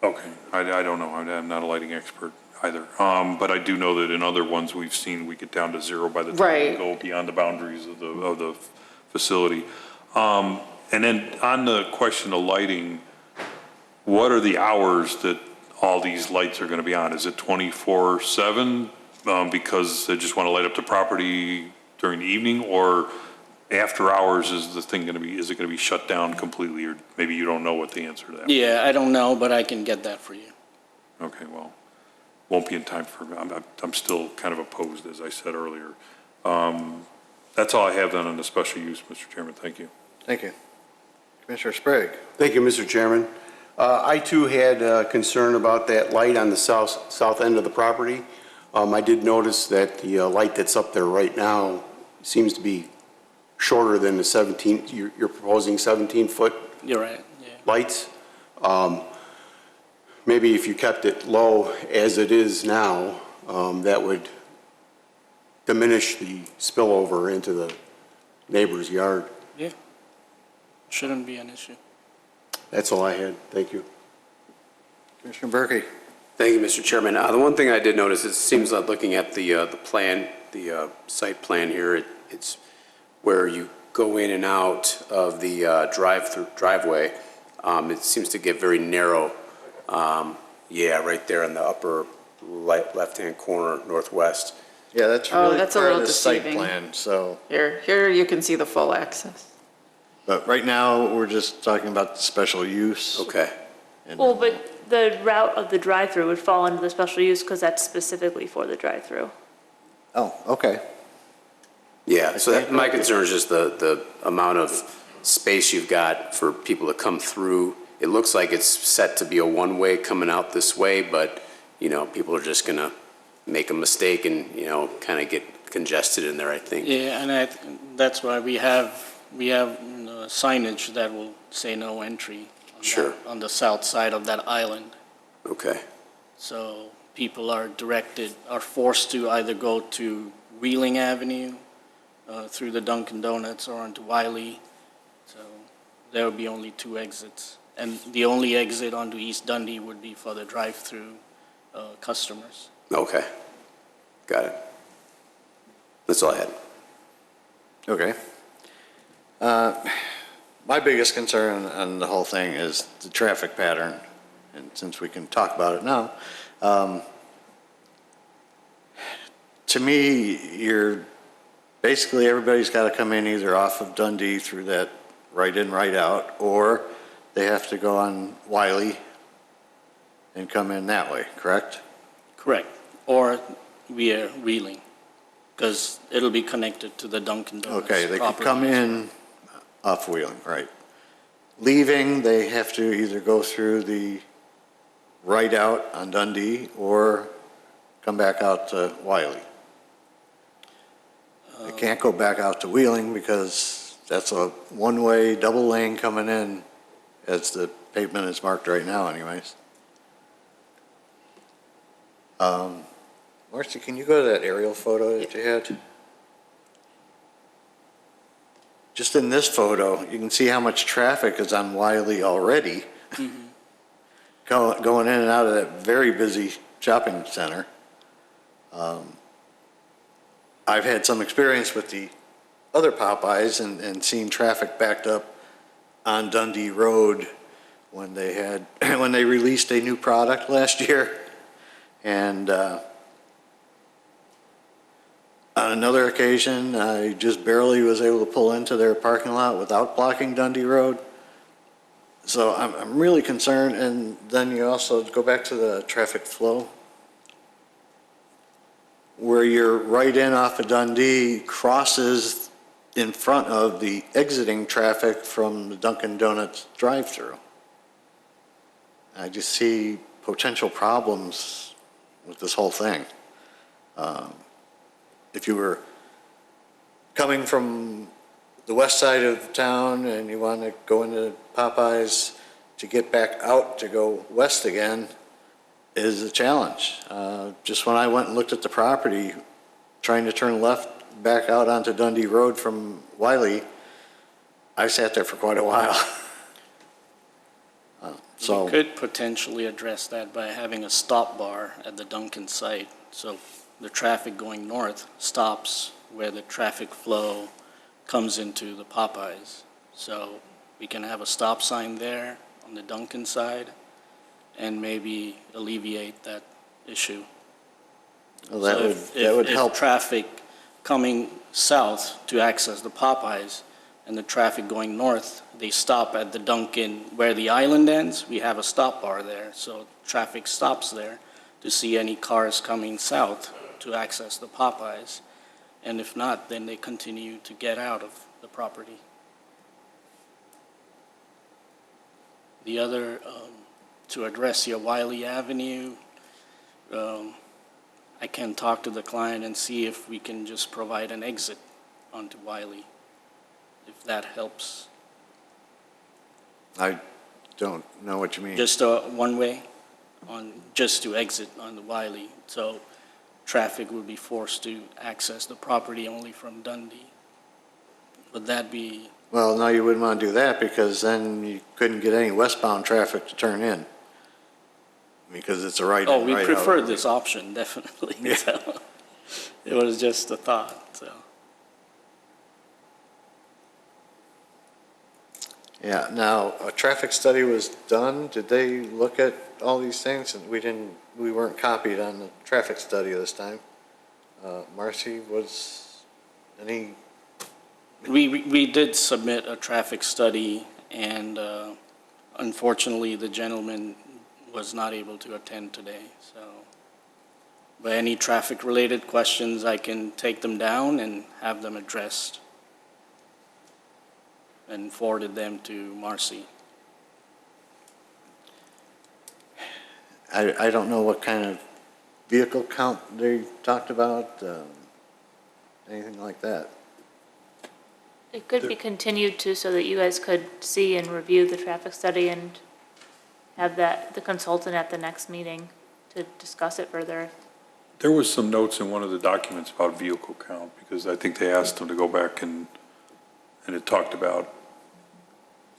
Okay, I don't know. I'm not a lighting expert either. But I do know that in other ones we've seen, we get down to 0 by the time we Right. go beyond the boundaries of the facility. And then on the question of lighting, what are the hours that all these lights are going to be on? Is it 24/7 because they just want to light up the property during the evening, or after hours is the thing going to be, is it going to be shut down completely, or maybe you don't know what the answer to that? yeah, I don't know, but I can get that for you. Okay, well, won't be in time for, I'm still kind of opposed, as I said earlier. That's all I have then on the special use, Mr. Chairman. Thank you. Thank you. Commissioner Sprague? Thank you, Mr. Chairman. I too had concern about that light on the south end of the property. I did notice that the light that's up there right now seems to be shorter than the 17, you're proposing 17-foot You're right, yeah. lights. Maybe if you kept it low as it is now, that would diminish the spillover into the neighbor's yard. Yeah, shouldn't be an issue. That's all I had. Thank you. Commissioner Berkey? Thank you, Mr. Chairman. The one thing I did notice, it seems like looking at the plan, the site plan here, it's where you go in and out of the driveway. It seems to get very narrow. Yeah, right there in the upper left-hand corner, northwest. Yeah, that's Oh, really that's a part of little the site deceiving. plan, so, Here you can see the full access. but right now, we're just talking about the special use. Okay. and- Well, but the route of the drive-through would fall under the special use because that's specifically for the drive-through. Oh, okay. Yeah, so my concern is just the amount of space you've got for people to come through. It looks like it's set to be a one-way coming out this way, but, people are just going to make a mistake and, kind of get congested in there, I think. Yeah, and that's why we have signage that will say no entry. Sure. On the south side of that island. Okay, So people are forced to either go to Wheeling Avenue, through the Dunkin' Donuts or onto Wiley. So there will be only 2 exits. And the only exit onto East Dundee would be for the drive-through customers. okay. Got it. That's all I had. Okay. My biggest concern on the whole thing is the traffic pattern, and since we can talk about it now, to me, basically everybody's got to come in either off of Dundee through that right in, right out, or they have to go on Wiley and come in that way, correct? Correct. Or via Wheeling, because it'll be connected to the Dunkin' Donuts. Okay, they could property. come in off Wheeling, right. Leaving, they have to either go through the right out on Dundee or come back out to Wiley. They can't go back out to Wheeling because that's a one-way, double lane coming in as the pavement is marked right now anyways. Marcy, can you go to that aerial photo that you had? just in this photo, you can see how much traffic is on Wiley already. Going in and out of that very busy shopping center. I've had some experience with the other Popeyes and seen traffic backed up on Dundee Road when they had, when they released a new product last year. And on another occasion, I just barely was able to pull into their parking lot without blocking Dundee Road. So I'm really concerned, and then you also go back to the traffic flow, where you're right in off of Dundee crosses in front of the exiting traffic from the Dunkin' Donuts drive-through. I just see potential problems with this whole thing. If you were coming from the west side of town and you want to go into Popeyes, to get back out to go west again is a challenge. Just when I went and looked at the property, trying to turn left back out onto Dundee Road from Wiley, I sat there for quite a while. We could potentially address that by having a stop bar at the Dunkin' site. So the traffic going north stops where the traffic flow comes into the Popeyes. So we can have a stop sign there on the Dunkin' side and maybe alleviate that issue. Well, So that would help. If traffic coming south to access the Popeyes and the traffic going north, they stop at the Dunkin' where the island ends, we have a stop bar there. So traffic stops there to see any cars coming south to access the Popeyes. And if not, then they continue to get out of the property. The other, to address your Wiley Avenue, I can talk to the client and see if we can just provide an exit onto Wiley, if that helps. I don't know what you mean. Just a one-way just to exit on the Wiley. So traffic would be forced to access the property only from Dundee. Would that be? Well, no, you wouldn't want to do that because then you couldn't get any westbound traffic to turn in. Because it's a right in, Oh, we right prefer out. this option, definitely. Yeah. So, it was just a thought, so. Yeah, now, a traffic study was done. Did they look at all these things? And we weren't copied on the traffic study this time. Marcy, was any? We did submit a traffic study, and unfortunately, the gentleman was not able to attend today, so. But any traffic-related questions, I can take them down and have them addressed and forwarded them to Marcy. I don't know what kind of vehicle count they talked about, anything like that. It could be continued to, so that you guys could see and review the traffic study and have the consultant at the next meeting to discuss it further. There was some notes in one of the documents about vehicle count, because I think they asked them to go back and it talked about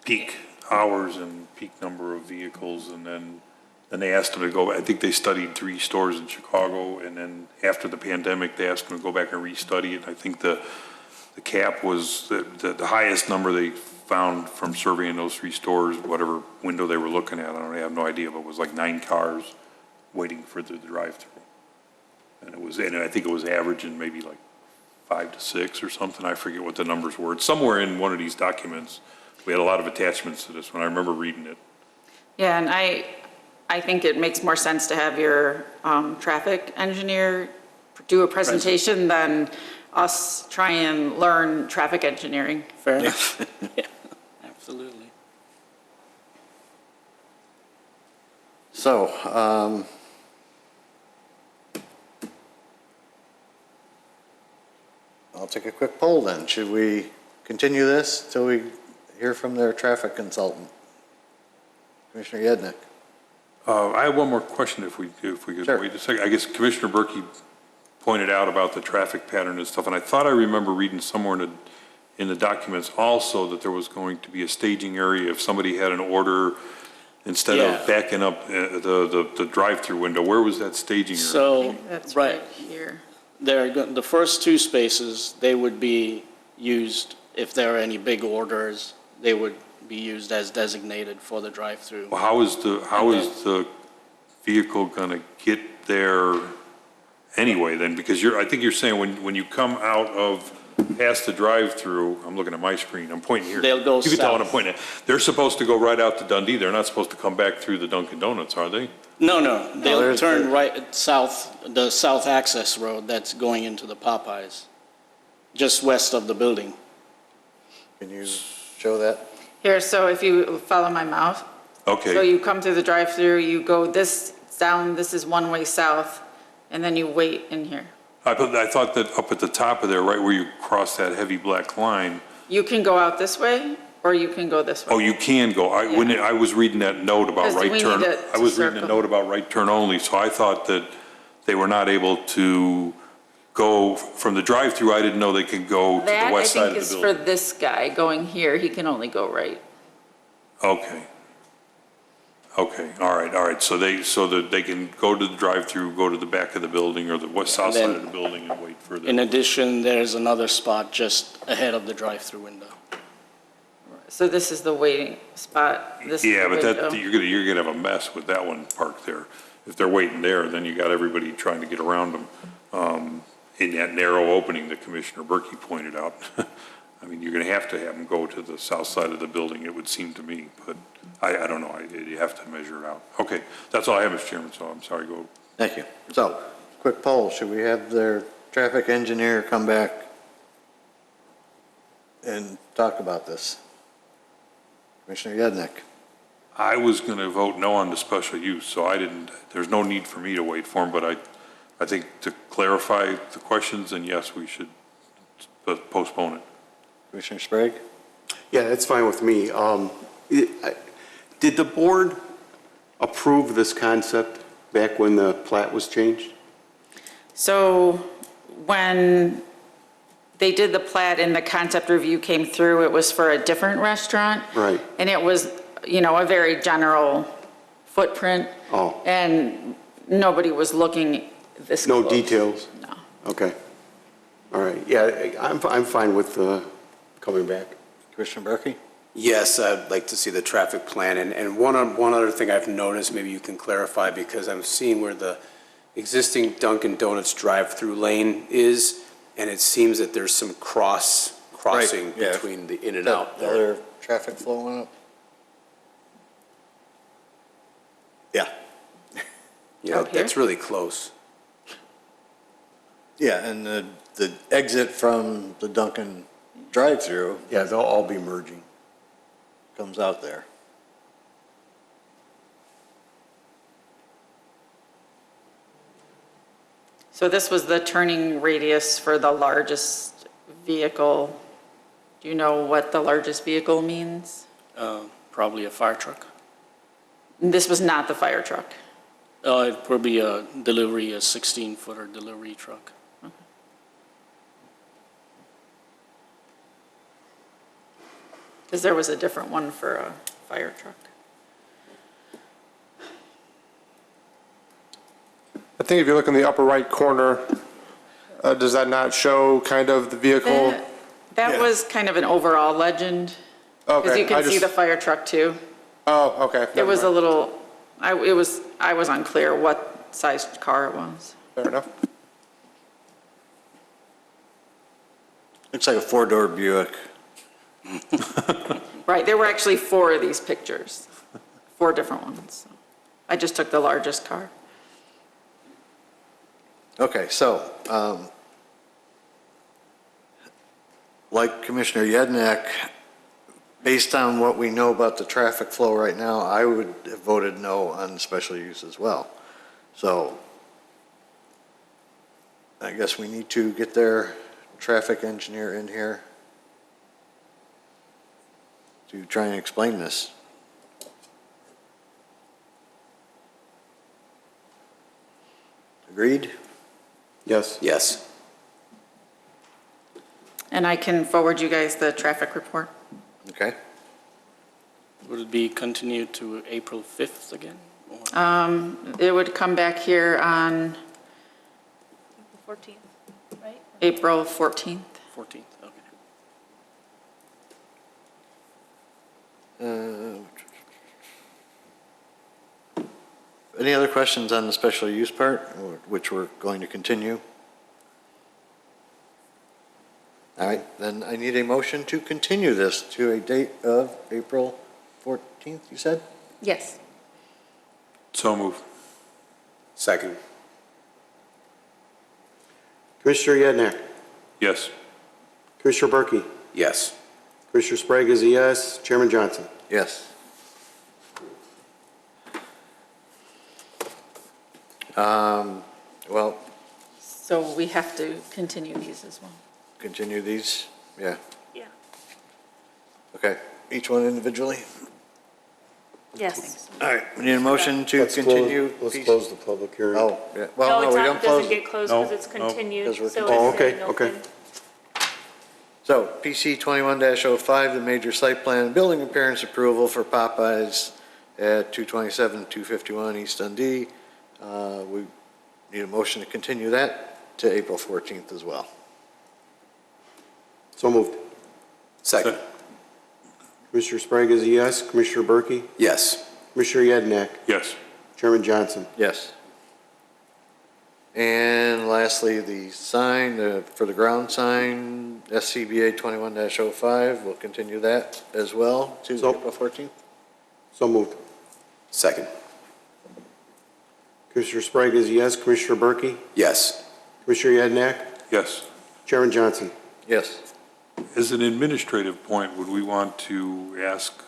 peak hours and peak number of vehicles, and then they asked them to go, I think they studied 3 stores in Chicago, and then after the pandemic, they asked them to go back and restudy it. I think the cap was, the highest number they found from surveying those 3 stores, whatever window they were looking at, I have no idea, but it was like 9 cars waiting for the drive-through. And I think it was averaging maybe like 5 to 6 or something. I forget what the numbers were. It's somewhere in one of these documents. We had a lot of attachments to this one. I remember reading it. Yeah, and I think it makes more sense to have your traffic engineer do a presentation than us try and learn traffic engineering. Fair enough. Yeah, absolutely. So, I'll take a quick poll then. Should we continue this till we hear from their traffic consultant? Commissioner Yednick. I have one more question if we could Sure. wait a second. I guess Commissioner Berkey pointed out about the traffic pattern and stuff, and I thought I remember reading somewhere in the documents also that there was going to be a staging area if somebody had an order instead Yeah. of backing up the drive-through window. Where was that staging area? So, That's right, right here. the first two spaces, they would be used, if there are any big orders, they would be used as designated for the drive-through. Well, how is the vehicle gonna get there anyway then? Because I think you're saying when you come out of past the drive-through, I'm looking at my screen, I'm pointing here. They'll go You can tell what I'm south. pointing at. They're supposed to go right out to Dundee. They're not supposed to come back through the Dunkin' Donuts, are they? No, they'll there's turn right south, the south access road that's going into the Popeyes, just west of the building. Can you show that? Here, so if you follow my mouse, so Okay, you come through the drive-through, you go this down, this is one way south, and then you wait in here. I thought that up at the top of there, right where you cross that heavy black line, You can go out this way, or you can go this way. oh, you can go. I was reading that note about Because we right turn. need it I to was reading a circle. note about right turn only, so I thought that they were not able to go from the drive-through. I didn't know they could go to the That, I west side think, of is the for building. this guy going here, he can only go right. Okay. Okay, all right. So that they can go to the drive-through, go to the back of the building or the south side of the building and wait for In the, addition, there's another spot just ahead of the drive-through window. So this is the waiting spot, this is the yeah, but window. you're gonna have a mess with that one parked there. If they're waiting there, then you got everybody trying to get around them, in that narrow opening that Commissioner Berkey pointed out. I mean, you're gonna have to have them go to the south side of the building, it would seem to me, but I don't know, you have to measure it out. Okay, that's all I have, Mr. Chairman, so I'm sorry, go. Thank you. So, quick poll, should we have their traffic engineer come back and talk about this? Commissioner Yednick? I was gonna vote no on the special use, so there's no need for me to wait for him, but I think to clarify the questions, and yes, we should postpone it. Commissioner Sprague? Yeah, that's fine with me. Did the board approve this concept back when the plat was changed? So when they did the plat and the concept review came through, it was for a different restaurant. Right. And it was, a very general footprint. Oh. And nobody was looking this No close. details? No. Okay. All right. Yeah, I'm fine with coming back. Commissioner Berkey? Yes, I'd like to see the traffic plan, and one other thing I've noticed, maybe you can clarify, because I'm seeing where the existing Dunkin' Donuts drive-through lane is, and it seems that there's some crossing yeah. between the in and out there. Other traffic flow went up? Yeah. Yeah, Up here? that's really close. Yeah, and the exit from the Dunkin' drive-through Yeah, they'll all be merging. comes out there. So this was the turning radius for the largest vehicle. Do you know what the largest vehicle means? Probably a fire truck. This was not the fire truck. It'd probably be a 16-footer delivery truck. Because there was a different one for a fire truck. I think if you look in the upper right corner, does that not show kind of the vehicle? That Yeah. was kind of an overall legend. Because Okay, you can I see just- the fire truck too. Oh, okay. It never was a mind. little, I was unclear what size car it was. Fair enough. Looks like a four-door Buick. Right, there were actually 4 of these pictures, 4 different ones. I just took the largest car. Okay, so, like Commissioner Yednick, based on what we know about the traffic flow right now, I would have voted no on special use as well. So I guess we need to get their traffic engineer in here to try and explain this. Agreed? Yes? Yes. And I can forward you guys the traffic report. Okay. Would it be continued to April 5th again? Or- It would come back here on The 14th, right? April 14th. 14th, okay. Any other questions on the special use part, which we're going to continue? All right, then I need a motion to continue this to a date of April 14th, you said? Yes. So move. Second. Commissioner Yednak, Yes. Commissioner Berkey, Yes. Commissioner Sprague is a yes, Chairman Johnson. Yes. Well, So we have to continue these as well. continue these, yeah, Yeah. okay. Each one individually? Yes. All right, we need a motion to Let's continue. Let's close the public hearing. Oh, yeah, No, well, no, it's we not, don't it close. doesn't get closed No, because it's no, continued, 'cause we're so continuing. it's Oh, staying okay, open. So, PC 21-05, the major site plan and building appearance approval for Popeyes at 227, 251 East Dundee. We need a motion to continue that to April 14th as well. So moved. Second. Commissioner Sprague is a yes, Commissioner Berkey, Yes. Commissioner Yednak, Yes. Chairman Johnson. Yes. And lastly, the sign, for the ground sign, SCBA 21-05, we'll continue that as well to So- April 14th. So moved. Second. Commissioner Sprague is a yes, Commissioner Berkey, Yes. Commissioner Yednak, Yes. Chairman Johnson. Yes. As an administrative point, would we want to ask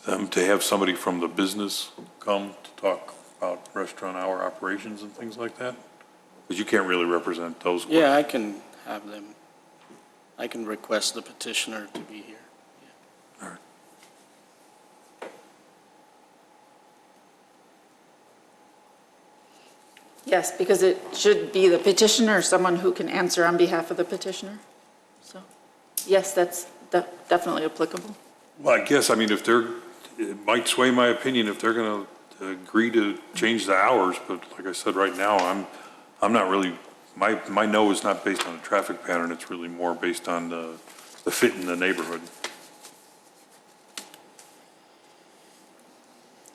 them to have somebody from the business come to talk about restaurant hour operations and things like that? Because you can't really represent those questions. Yeah, I can have them, I can request the petitioner to be here. All right. Yes, because it should be the petitioner or someone who can answer on behalf of the petitioner. So, yes, that's definitely applicable. Well, I guess, I mean, if they're, it might sway my opinion if they're going to agree to change the hours, but like I said, right now, I'm not really, my no is not based on the traffic pattern, it's really more based on the fit in the neighborhood.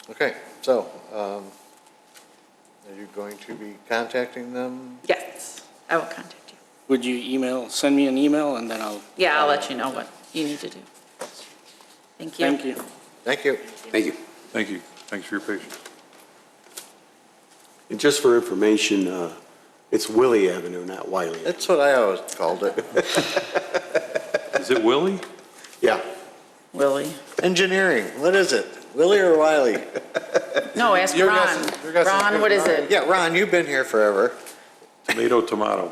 Okay, so, are you going to be contacting them? Yes, I will contact you. Would you send me an email, and then I'll... Yeah, I'll let you know what you need to do. Thank you. Thank you. Thank you. Thank you. Thank you. Thanks for your patience. And just for information, it's Willie Avenue, not Wiley. That's what I always called it. Is it Willie? Yeah. Willie. Engineering, what is it? Willie or Wiley? No, ask You're Ron. guessing- you're guessing- Ron, what is it? Yeah, Ron, you've been here forever. Tomato.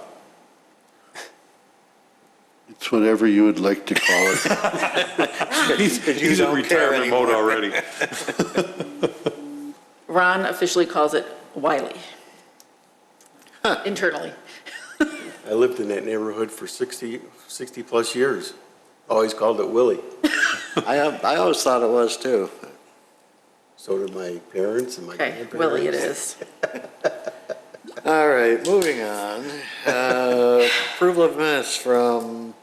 It's whatever you would like to call it. He's in don't care retirement mode anymore. already. Ron officially calls it Wiley. Internally. I lived in that neighborhood for 60-plus years. Always called it Willie. I always thought it was too. So did my parents and my Okay, grandparents. Willie it is. All right, moving on. Approval of minutes from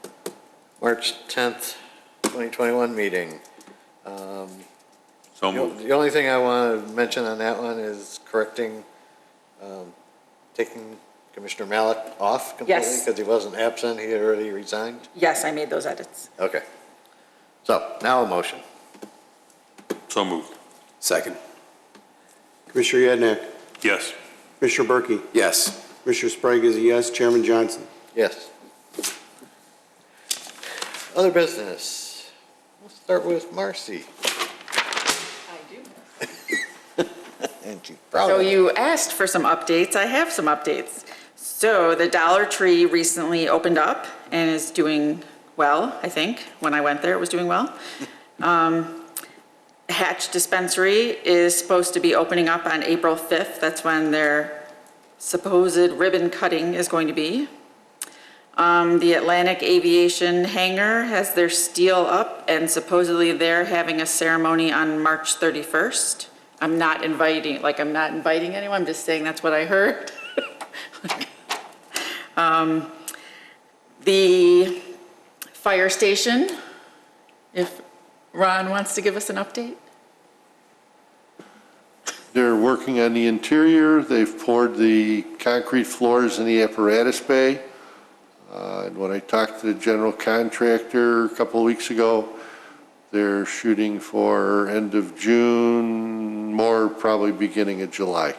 March 10th, 2021 meeting. So moved. The only thing I want to mention on that one is correcting, taking Commissioner Malik off completely Yes. because he wasn't absent, he had already resigned. Yes, I made those edits. Okay. So, now a motion. So moved. Second. Commissioner Yednak, Yes. Commissioner Berkey, Yes. Commissioner Sprague is a yes, Chairman Johnson. Yes. Other business. We'll start with Marcy. I do. And she's proud So of it. you asked for some updates. I have some updates. So the Dollar Tree recently opened up and is doing well, I think. When I went there, it was doing well. Hatch Dispensary is supposed to be opening up on April 5th. That's when their supposed ribbon cutting is going to be. The Atlantic Aviation Hangar has their steel up, and supposedly they're having a ceremony on March 31st. I'm not inviting anyone, I'm just saying that's what I heard. The fire station, if Ron wants to give us an update. They're working on the interior. They've poured the concrete floors in the apparatus bay. And when I talked to the general contractor a couple of weeks ago, they're shooting for end of June, more probably beginning of July.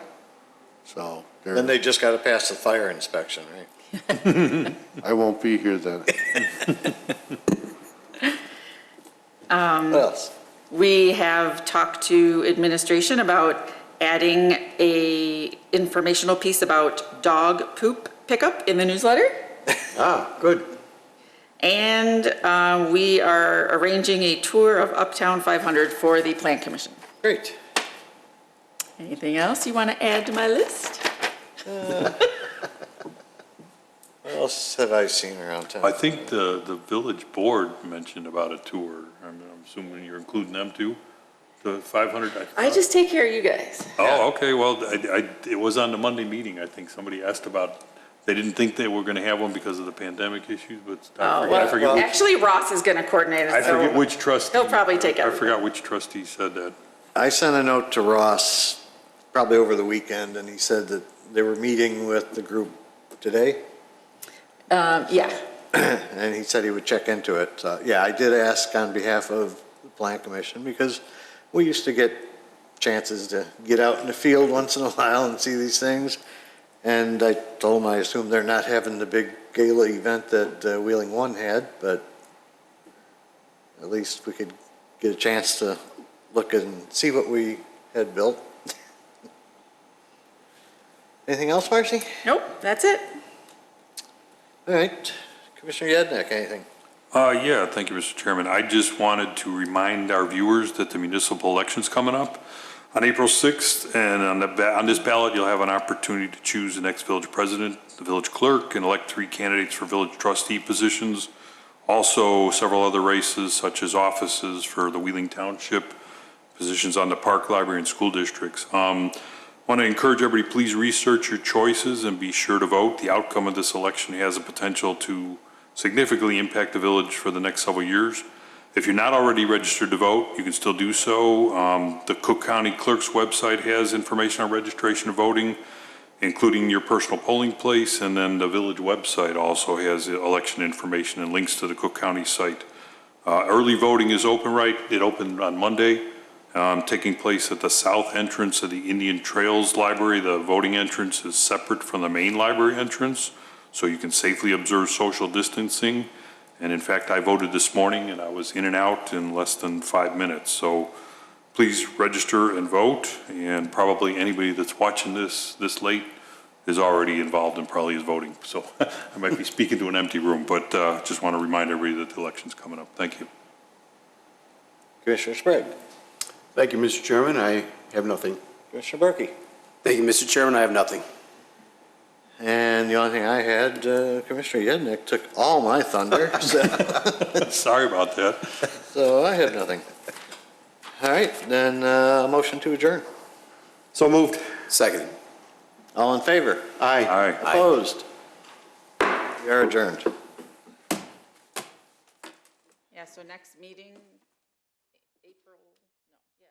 So Then they just got to pass the fire inspection, right? I won't be here then. What else? We have talked to administration about adding a informational piece about dog poop pickup in the newsletter. Good. And we are arranging a tour of Uptown 500 for the Plan Commission. Great. Anything else you want to add to my list? What else have I seen around town? I think the village board mentioned about a tour. I'm assuming you're including them too? The 500? I just take care of you guys. Oh, okay, well, it was on the Monday meeting, I think somebody asked about, they didn't think they were gonna have one because of the pandemic issues, but I forget which- Actually, Ross is going to coordinate it. I forget so which trustee. He'll probably take I everything. forgot which trustee said that. I sent a note to Ross probably over the weekend, and he said that they were meeting with the group today, Yeah. and he said he would check into it. So, yeah, I did ask on behalf of the Plan Commission, because we used to get chances to get out in the field once in a while and see these things. And I told him I assume they're not having the big gala event that Wheeling One had, but at least we could get a chance to look and see what we had built. Anything else, Marcy? Nope, that's it. All right. Commissioner Yednak, anything? Yeah, thank you, Mr. Chairman. I just wanted to remind our viewers that the municipal election's coming up on April 6th, and on this ballot, you'll have an opportunity to choose the next village president, the village clerk, and elect 3 candidates for village trustee positions. Also, several other races, such as offices for the Wheeling Township, positions on the park, library, and school districts. Want to encourage everybody, please research your choices and be sure to vote. The outcome of this election has the potential to significantly impact the village for the next several years. If you're not already registered to vote, you can still do so. The Cook County Clerk's website has information on registration of voting, including your personal polling place, and then the village website also has election information and links to the Cook County site. Early voting is open, it opened on Monday, taking place at the south entrance of the Indian Trails Library. The voting entrance is separate from the main library entrance, so you can safely observe social distancing. And in fact, I voted this morning and I was in and out in less than 5 minutes. So please register and vote, and probably anybody that's watching this late is already involved and probably is voting. So I might be speaking to an empty room, but just want to remind everybody that the election's coming up. Thank you. Commissioner Sprague. Thank you, Mr. Chairman. I have nothing. Commissioner Berkey. Thank you, Mr. Chairman, I have nothing. And the only thing I had, Commissioner Yednak took all my thunder, Sorry about that. so I have nothing. All right, then a motion to adjourn. So moved. Second. All in favor? Aye. All right. Opposed? We are adjourned. Yeah, so next meeting, April, no, yeah.